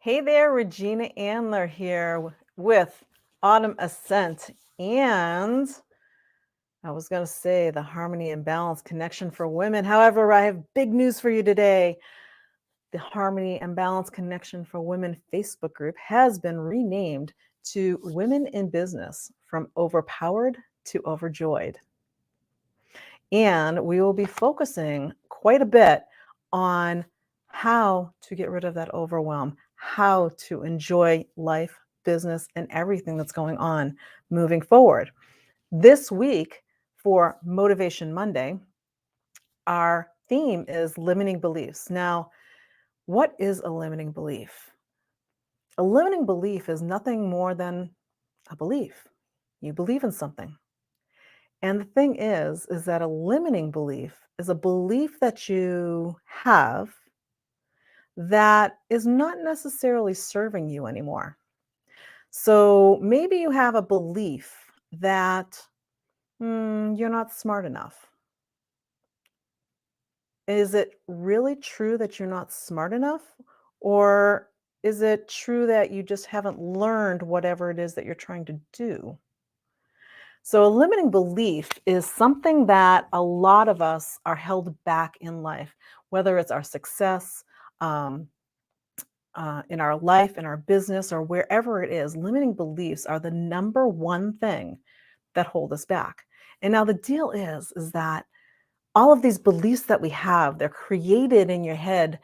Hey there, Regina Andler here with Autumn Ascent. And I was going to say the Harmony and Balance Connection for Women. However, I have big news for you today. The Harmony and Balance Connection for Women Facebook group has been renamed to Women in Business, from Overpowered to Overjoyed. And we will be focusing quite a bit on how to get rid of that overwhelm, how to enjoy life, business, and everything that's going on moving forward. This week, for Motivation Monday, our theme is limiting beliefs. Now, what is a limiting belief? A limiting belief is nothing more than a belief. You believe in something. And the thing is that a limiting belief is a belief that you have that is not necessarily serving you anymore. So maybe you have a belief that you're not smart enough. Is it really true that you're not smart enough? Or is it true that you just haven't learned whatever it is that you're trying to do? So, a limiting belief is something that a lot of us are held back in life, whether it's our success, um, in our life, in our business, or wherever it is. Limiting beliefs are the number one thing that hold us back. And now the deal is that all of these beliefs that we have, they're created in your head.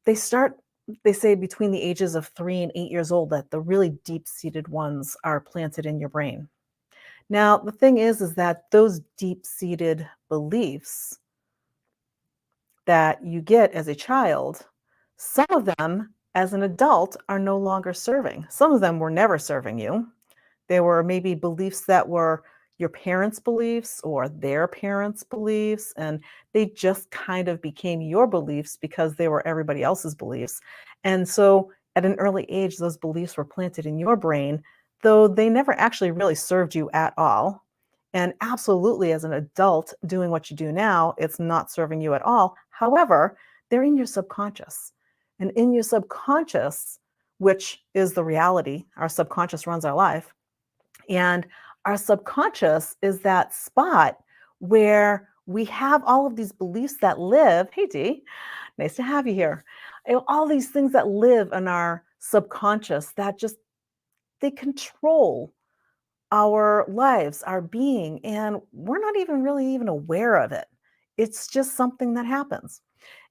They start, they say between the ages of 3 and 8 years old, that the really deep seated ones are planted in your brain. Now, the thing is that those deep-seated beliefs that you get as a child, some of them as an adult are no longer serving. Some of them were never serving you. They were maybe beliefs that were your parents' beliefs or their parents' beliefs, and they just kind of became your beliefs because they were everybody else's beliefs. And so at an early age, those beliefs were planted in your brain, though they never actually really served you at all. And absolutely, as an adult doing what you do now, it's not serving you at all. However, they're in your subconscious. And in your subconscious, which is the reality, our subconscious runs our life. And our subconscious is that spot where we have all of these beliefs that live. Hey, Dee, nice to have you here. All these things that live in our subconscious that just, they control our lives, our being, and we're not even really even aware of it. It's just something that happens.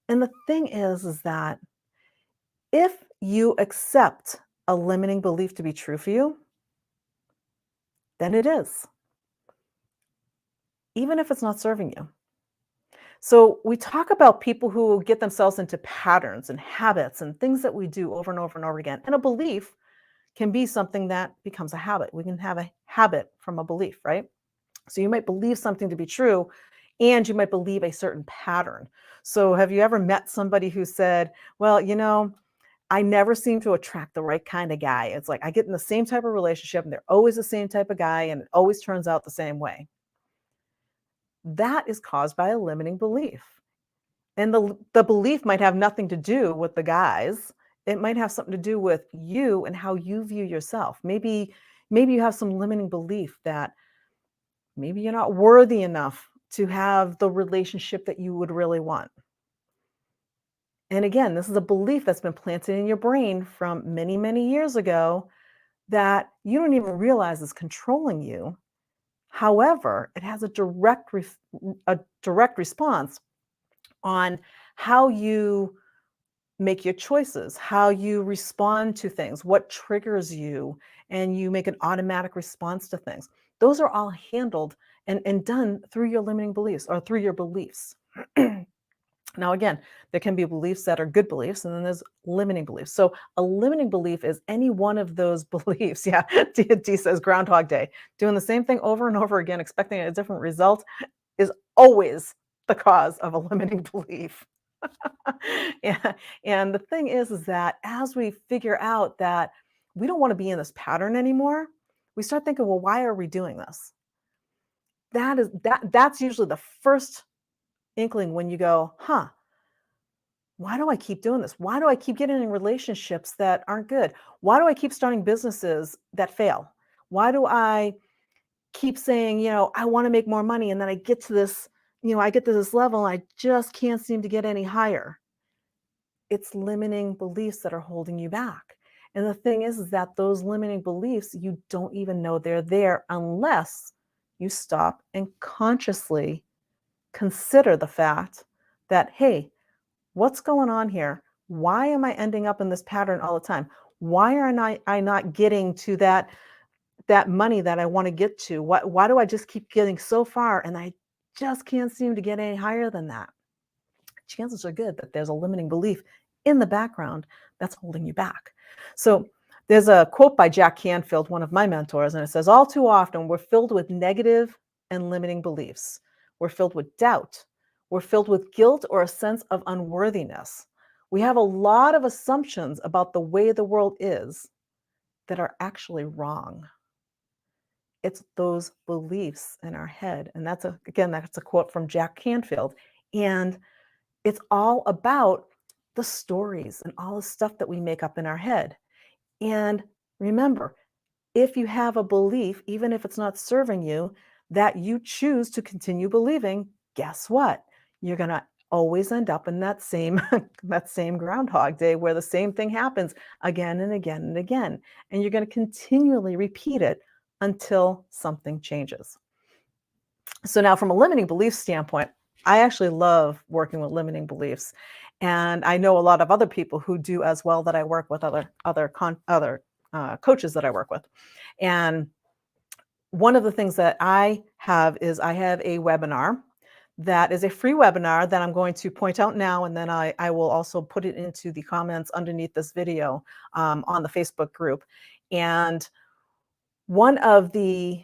And the thing is that if you accept a limiting belief to be true for you, then it is, even if it's not serving you. So we talk about people who get themselves into patterns and habits and things that we do over and over and over again. And a belief can be something that becomes a habit. We can have a habit from a belief, right? So you might believe something to be true, and you might believe a certain pattern. So have you ever met somebody who said, well, I never seem to attract the right kind of guy. It's like I get in the same type of relationship and they're always the same type of guy and it always turns out the same way. That is caused by a limiting belief. And the belief might have nothing to do with the guys. It might have something to do with you and how you view yourself. Maybe you have some limiting belief that maybe you're not worthy enough to have the relationship that you would really want. And again, this is a belief that's been planted in your brain from many, many years ago that you don't even realize is controlling you. However, it has a direct response on how you make your choices, how you respond to things, what triggers you, and you make an automatic response to things. Those are all handled and done through your limiting beliefs or through your beliefs. Now, again, there can be beliefs that are good beliefs, and then there's limiting beliefs. So, a limiting belief is any one of those beliefs. Yeah, D says Groundhog Day. Doing the same thing over and over again, expecting a different result, is always the cause of a limiting belief. Yeah, and the thing is that as we figure out that we don't want to be in this pattern anymore, we start thinking, well, why are we doing this? That's usually the first inkling when you go, huh, Why do I keep doing this? Why do I keep getting in relationships that aren't good? Why do I keep starting businesses that fail? Why do I keep saying, I want to make more money and then I get to this, I get to this level and I just can't seem to get any higher? It's limiting beliefs that are holding you back. And the thing is that those limiting beliefs, you don't even know they're there unless you stop and consciously consider the fact that, hey, what's going on here? Why am I ending up in this pattern all the time? Why are I not getting to that money that I want to get to? Why do I just keep getting so far and I just can't seem to get any higher than that? Chances are good that there's a limiting belief in the background that's holding you back. So there's a quote by Jack Canfield, one of my mentors, and it says, all too often we're filled with negative and limiting beliefs. We're filled with doubt. We're filled with guilt or a sense of unworthiness. We have a lot of assumptions about the way the world is that are actually wrong. It's those beliefs in our head. And that's a quote from Jack Canfield. And it's all about the stories and all the stuff that we make up in our head. And remember, if you have a belief, even if it's not serving you, that you choose to continue believing, guess what? You're going to always end up in that same that same groundhog day where the same thing happens again and again and again. And you're going to continually repeat it until something changes. So now from a limiting belief standpoint, I actually love working with limiting beliefs. And I know a lot of other people who do as well that I work with, other coaches that I work with. And one of the things that I have is I have a webinar that is a free webinar that I'm going to point out now, and then I will also put it into the comments underneath this video on the Facebook group. And one of the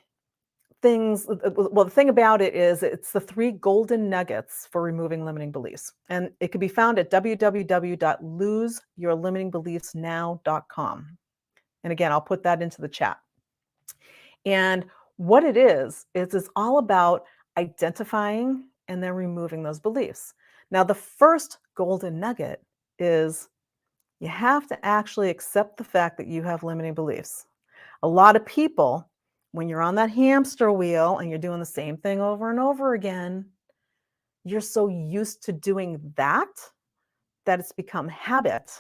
things, well, the thing about it is it's the 3 golden nuggets for removing limiting beliefs. And it can be found at www.loseyourlimitingbeliefsnow.com. And again, I'll put that into the chat. And what it is it's all about identifying and then removing those beliefs. Now, the first golden nugget is you have to actually accept the fact that you have limiting beliefs. A lot of people, when you're on that hamster wheel and you're doing the same thing over and over again, you're so used to doing that it's become habit.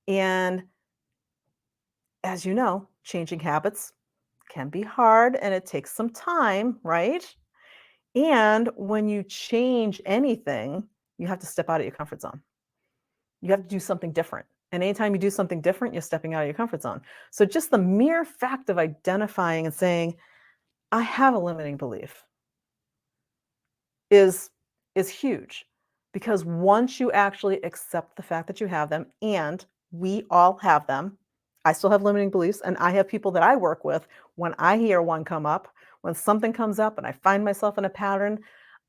And as you know, changing habits can be hard and it takes some time, right? And when you change anything, you have to step out of your comfort zone. You have to do something different. And anytime you do something different, you're stepping out of your comfort zone. So just the mere fact of identifying and saying, I have a limiting belief is huge, because once you actually accept the fact that you have them, and we all have them. I still have limiting beliefs, and I have people that I work with. When I hear one come up, when something comes up and I find myself in a pattern,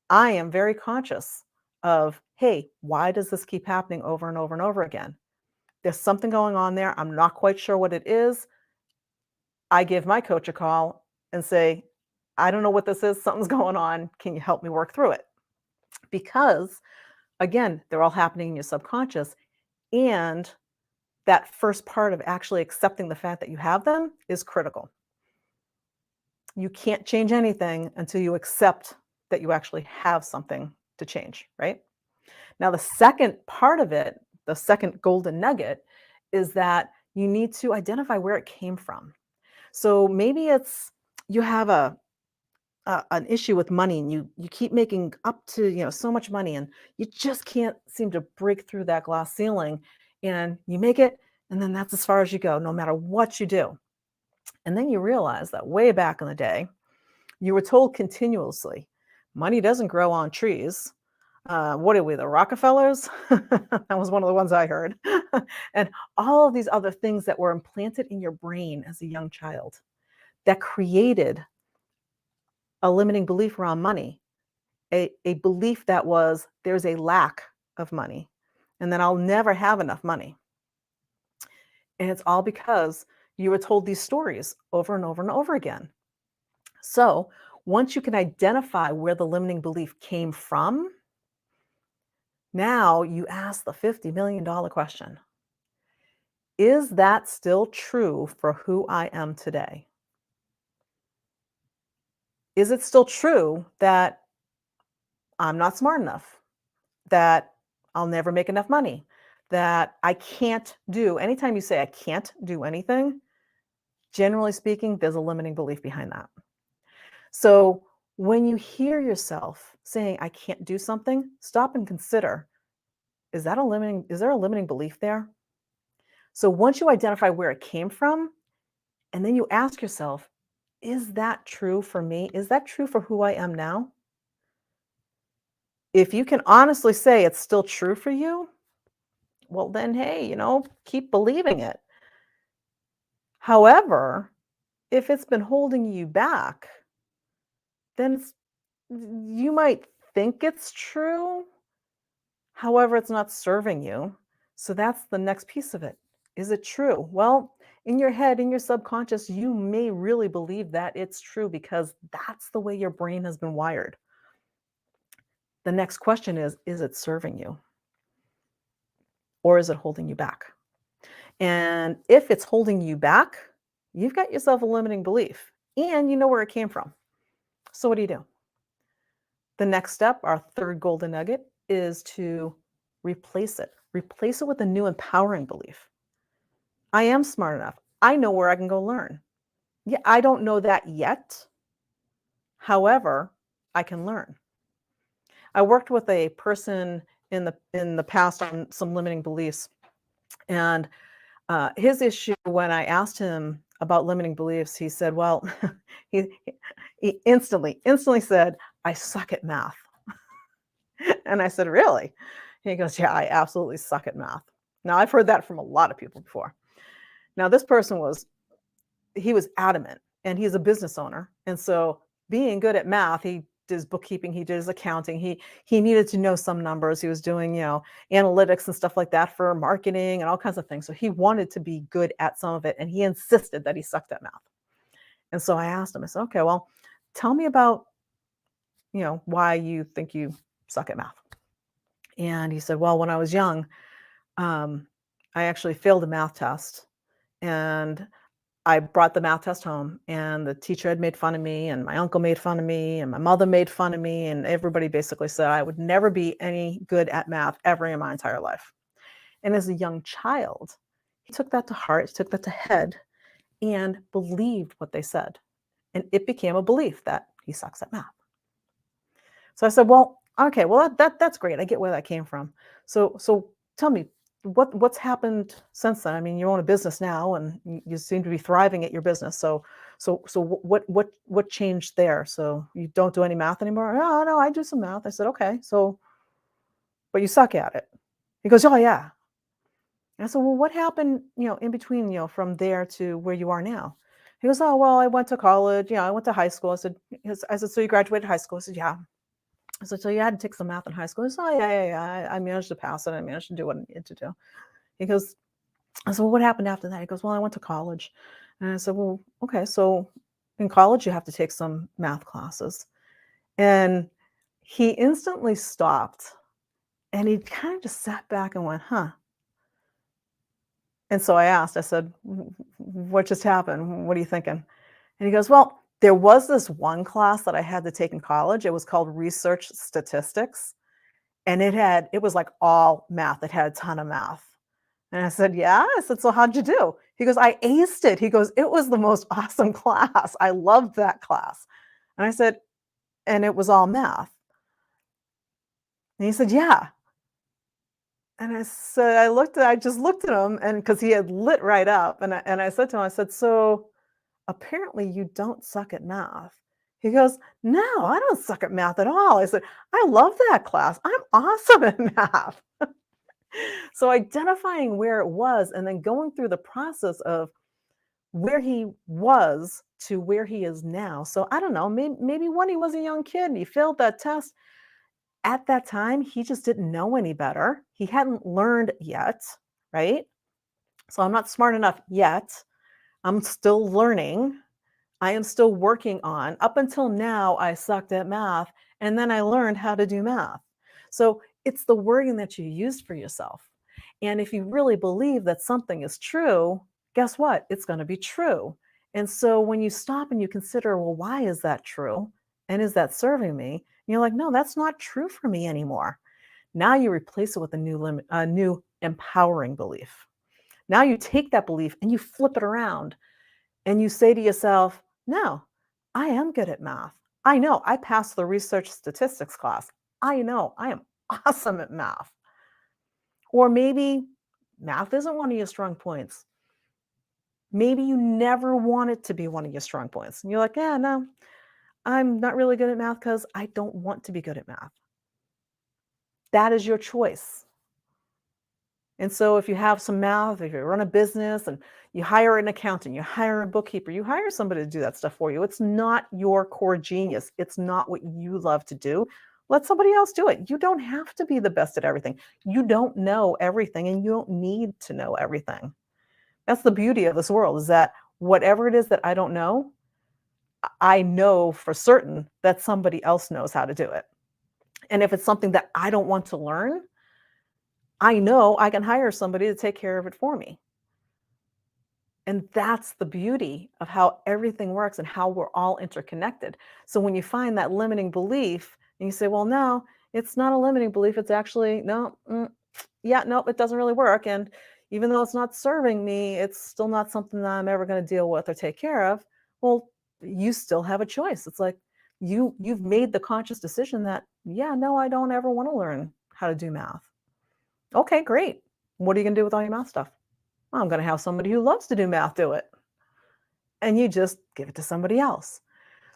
I am very conscious of, hey, why does this keep happening over and over and over again? There's something going on there. I'm not quite sure what it is. I give my coach a call and say, I don't know what this is. Something's going on. Can you help me work through it? Because again, they're all happening in your subconscious. And that first part of actually accepting the fact that you have them is critical. You can't change anything until you accept that you actually have something to change, right? Now, the second part of it, the second golden nugget, is that you need to identify where it came from. So maybe it's you have an issue with money and you keep making up to so much money and you just can't seem to break through that glass ceiling, and you make it and then that's as far as you go no matter what you do. And then you realize that way back in the day you were told continuously money doesn't grow on trees. What are we, the Rockefellers? That was one of the ones I heard. And all of these other things that were implanted in your brain as a young child that created a limiting belief around money, a belief that was there's a lack of money and then I'll never have enough money. And it's all because you were told these stories over and over and over again. So once you can identify where the limiting belief came from, Now you ask the $50 million question. Is that still true for who I am today? Is it still true that I'm not smart enough? That I'll never make enough money? That I can't do anytime you say I can't do anything, generally speaking, there's a limiting belief behind that. So when you hear yourself saying I can't do something, stop and consider, is there a limiting belief there? So once you identify where it came from, and then you ask yourself, is that true for me? Is that true for who I am now? If you can honestly say it's still true for you, well, then, hey, keep believing it. However, if it's been holding you back, then you might think it's true. However, it's not serving you. So that's the next piece of it. Is it true? Well, in your head, in your subconscious, you may really believe that it's true because that's the way your brain has been wired. The next question is it serving you or is it holding you back? And if it's holding you back, you've got yourself a limiting belief and you know where it came from. So what do you do? The next step, our third golden nugget, is to replace it. Replace it with a new empowering belief. I am smart enough. I know where I can go learn. Yeah, I don't know that yet. However, I can learn. I worked with a person in the past on some limiting beliefs, and his issue when I asked him about limiting beliefs, he said, "Well," he he instantly said, "I suck at math." And I said, "Really?" He goes, "Yeah, I absolutely suck at math." Now, I've heard that from a lot of people before. Now, this person he was adamant, and he's a business owner, and so being good at math, he did his bookkeeping, he did his accounting, he needed to know some numbers, he was doing, analytics and stuff like that for marketing and all kinds of things, so he wanted to be good at some of it, and he insisted that he sucked at math. And so I asked him, I said, "Okay, well, tell me about, why you think you suck at math." And he said, "Well, when I was young, um, I actually failed a math test, and I brought the math test home, and the teacher had made fun of me, and my uncle made fun of me, and my mother made fun of me, and everybody basically said I would never be any good at math ever in my entire life." And as a young child, he took that to heart, took that to head, and believed what they said. And it became a belief that he sucks at math. So I said, "Well, okay, well that's great. I get where that came from. So tell me, what's happened since then? I mean, you own a business now, and you seem to be thriving at your business. So what changed there? So you don't do any math anymore?" "Oh, no, I do some math." I said, "Okay, so but you suck at it." He goes, "Oh yeah." And I said, "Well, what happened, in between, from there to where you are now?" He goes, "Oh, well, I went to college. I went to high school." I said, "So you graduated high school?" I said, "Yeah." I said, "So you had to take some math in high school?" He said, "Oh, yeah. I managed to pass it. I managed to do what I needed to do." He goes, I said, "Well, what happened after that?" He goes, "Well, I went to college." And I said, "Well, okay, so in college, you have to take some math classes." And he instantly stopped and he kind of just sat back and went, huh. And so I asked, I said, What just happened? What are you thinking?" And he goes, "Well, there was this one class that I had to take in college. It was called research statistics. And it was like all math. It had a ton of math." And I said, "Yeah?" I said, "So how'd you do?" He goes, "I aced it." He goes, "It was the most awesome class. I loved that class." And I said, "And it was all math?" And he said, "Yeah." And I just looked at him, and because he had lit right up, and I said to him, I said, "So apparently you don't suck at math." He goes, "No, I don't suck at math at all." I said, "I love that class. I'm awesome at math." So identifying where it was and then going through the process of where he was to where he is now. So I don't know, maybe when he was a young kid and he failed that test, at that time, he just didn't know any better. He hadn't learned yet, right? So I'm not smart enough yet. I'm still learning. I am still working on. Up until now, I sucked at math, and then I learned how to do math. So It's the wording that you use for yourself. And if you really believe that something is true, guess what? It's going to be true. And so when you stop and you consider, well, why is that true? And is that serving me? And you're like, no, that's not true for me anymore. Now you replace it with a new empowering belief. Now you take that belief and you flip it around and you say to yourself, no, I am good at math. I know I passed the research statistics class. I know I am awesome at math. Or maybe math isn't one of your strong points. Maybe you never want it to be one of your strong points. And you're like, yeah, no, I'm not really good at math because I don't want to be good at math. That is your choice. And so if you have some math, if you run a business and you hire an accountant, you hire a bookkeeper, you hire somebody to do that stuff for you. It's not your core genius. It's not what you love to do. Let somebody else do it. You don't have to be the best at everything. You don't know everything and you don't need to know everything. That's the beauty of this world is that whatever it is that I don't know, I know for certain that somebody else knows how to do it. And if it's something that I don't want to learn, I know I can hire somebody to take care of it for me. And that's the beauty of how everything works and how we're all interconnected. So when you find that limiting belief and you say, well, no, it's not a limiting belief. It's actually, no, yeah, no, it doesn't really work. And even though it's not serving me, it's still not something that I'm ever going to deal with or take care of. Well, you still have a choice. It's like you've made the conscious decision that, yeah, no, I don't ever want to learn how to do math. Okay, great. What are you going to do with all your math stuff? Well, I'm going to have somebody who loves to do math do it. And you just give it to somebody else.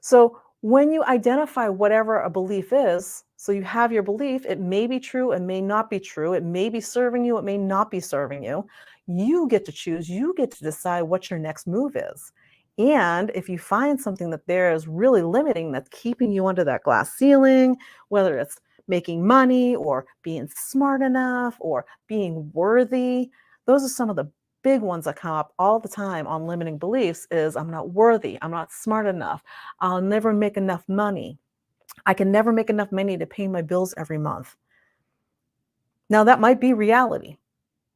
So when you identify whatever a belief is, so you have your belief, it may be true, it may not be true, it may be serving you, it may not be serving you. You get to choose, you get to decide what your next move is. And if you find something that there is really limiting, that's keeping you under that glass ceiling, whether it's making money or being smart enough or being worthy, those are some of the big ones that come up all the time on limiting beliefs is I'm not worthy, I'm not smart enough, I'll never make enough money. I can never make enough money to pay my bills every month. Now, that might be reality,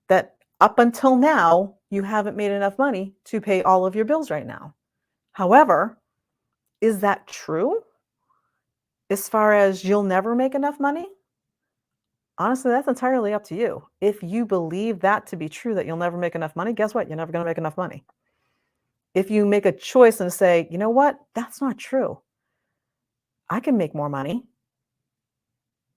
that up until now, you haven't made enough money to pay all of your bills right now. However, is that true as far as you'll never make enough money? Honestly, that's entirely up to you. If you believe that to be true, that you'll never make enough money, guess what? You're never going to make enough money. If you make a choice and say, you know what? That's not true. I can make more money.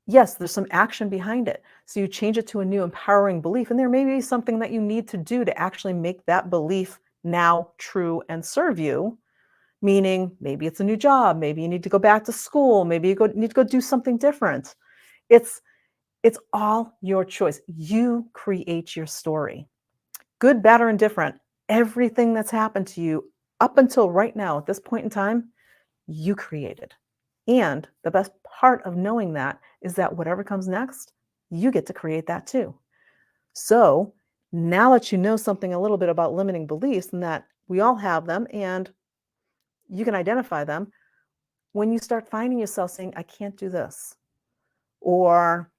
Yes, there's some action behind it. So you change it to a new empowering belief, and there may be something that you need to do to actually make that belief now true and serve you. Meaning, maybe it's a new job, maybe you need to go back to school, maybe you need to go do something different. It's it's all your choice. You create your story. Good, bad, or indifferent. Everything that's happened to you up until right now, at this point in time, you created. And the best part of knowing that is that whatever comes next, you get to create that too. So now that you know something a little bit about limiting beliefs and that we all have them and you can identify them, when you start finding yourself saying, I can't do this, or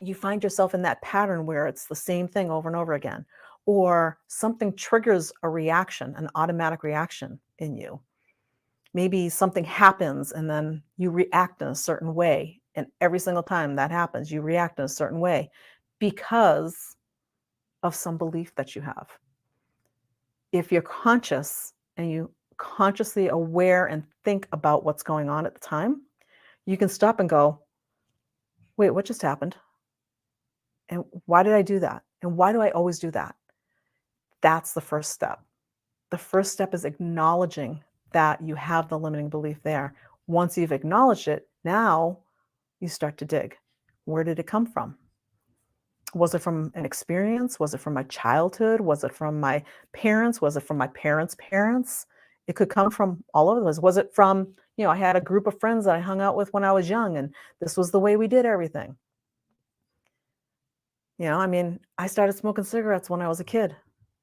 you find yourself in that pattern where it's the same thing over and over again, or something triggers a reaction, an automatic reaction in you. Maybe something happens and then you react in a certain way. And every single time that happens, you react in a certain way because of some belief that you have. If you're conscious and you consciously aware and think about what's going on at the time, you can stop and go, wait, what just happened? And why did I do that? And why do I always do that? That's the first step. The first step is acknowledging that you have the limiting belief there. Once you've acknowledged it, now you start to dig. Where did it come from? Was it from an experience? Was it from my childhood? Was it from my parents? Was it from my parents' parents? It could come from all over those. Was it from, I had a group of friends that I hung out with when I was young, and this was the way we did everything. I started smoking cigarettes when I was a kid.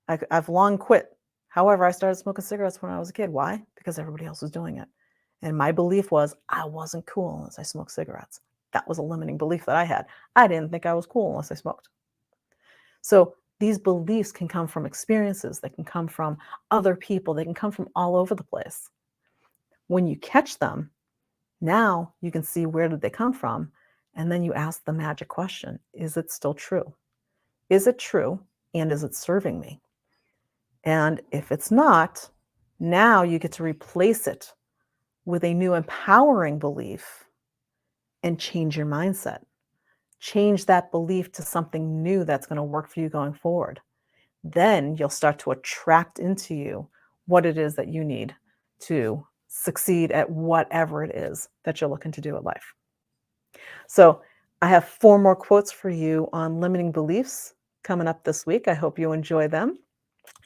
I've long quit. However, I started smoking cigarettes when I was a kid. Why? Because everybody else was doing it. And my belief was I wasn't cool as I smoked cigarettes. That was a limiting belief that I had. I didn't think I was cool unless I smoked. So these beliefs can come from experiences, they can come from other people, they can come from all over the place. When you catch them, now you can see where did they come from, and then you ask the magic question, is it still true? Is it true, and is it serving me? And if it's not, now you get to replace it with a new empowering belief and change your mindset. Change that belief to something new that's going to work for you going forward. Then you'll start to attract into you what it is that you need to succeed at whatever it is that you're looking to do in life. So, I have 4 more quotes for you on limiting beliefs coming up this week. I hope you enjoy them.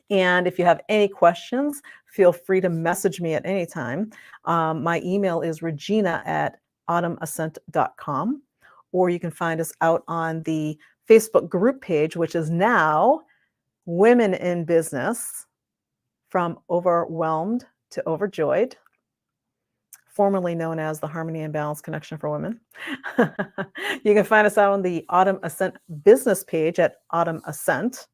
And if you have any questions, feel free to message me at any time. My email is regina@autumnascent.com, or you can find us out on the Facebook group page, which is now Women in Business from Overwhelmed to Overjoyed, formerly known as the Harmony and Balance Connection for Women. You can find us out on the Autumn Ascent business page at Autumn Ascent.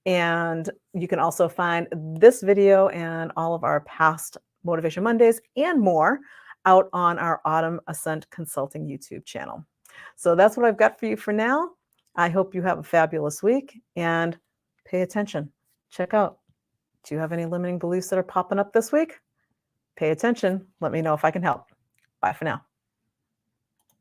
And you can also find this video and all of our past Motivation Mondays and more out on our Autumn Ascent Consulting YouTube channel. So that's what I've got for you for now. I hope you have a fabulous week and pay attention. Check out, do you have any limiting beliefs that are popping up this week? Pay attention. Let me know if I can help. Bye for now.